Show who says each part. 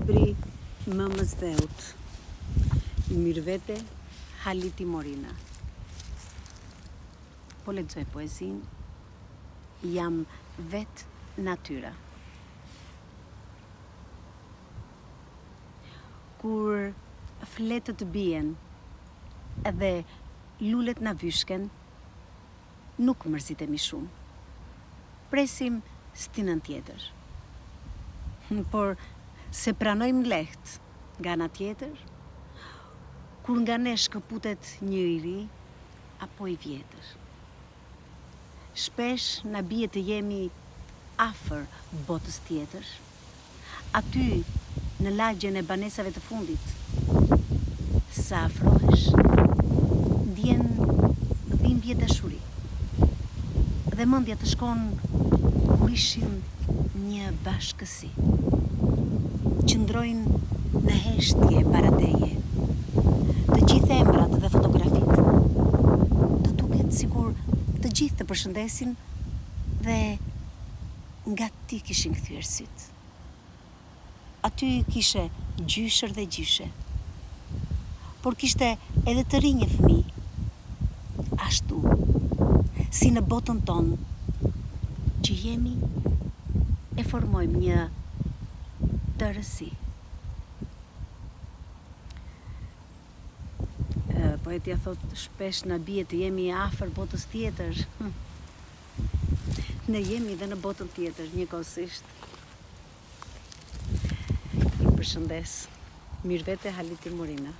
Speaker 1: libri Mëmës Dheut, i Mirvete Haliti Morina. Po lexoj poezin, jam vetë natyra. Kur fletët bien edhe lulet na vyshken, nuk mërzitemi shumë. Presim stinën tjetër. Por se pranojmë lehtë nga ana tjetër, kur nga ne shkëputet një i ri apo i vjetër. Shpesh na bie të jemi afër botës tjetër, aty në lagjen e banesave të fundit. Sa afrohesh, ndjen dhimbje dashuri. Dhe mendja të shkon kur ishim një bashkësi. Qëndrojnë në heshtje para teje. Të gjithë emrat dhe fotografitë. Të duket sikur të gjithë të përshëndesin dhe nga ti kishin kthyer syt. Aty kishe gjyshër dhe gjyshe. Por kishte edhe të rinj një fëmijë. Ashtu, si në botën tonë, që jemi e formojmë një tërësi. Poetja thot, shpesh na bie të jemi afër botës tjetër. Ne jemi dhe në botën tjetër, njëkohësisht. I përshëndes, Mirvete Haliti Morina.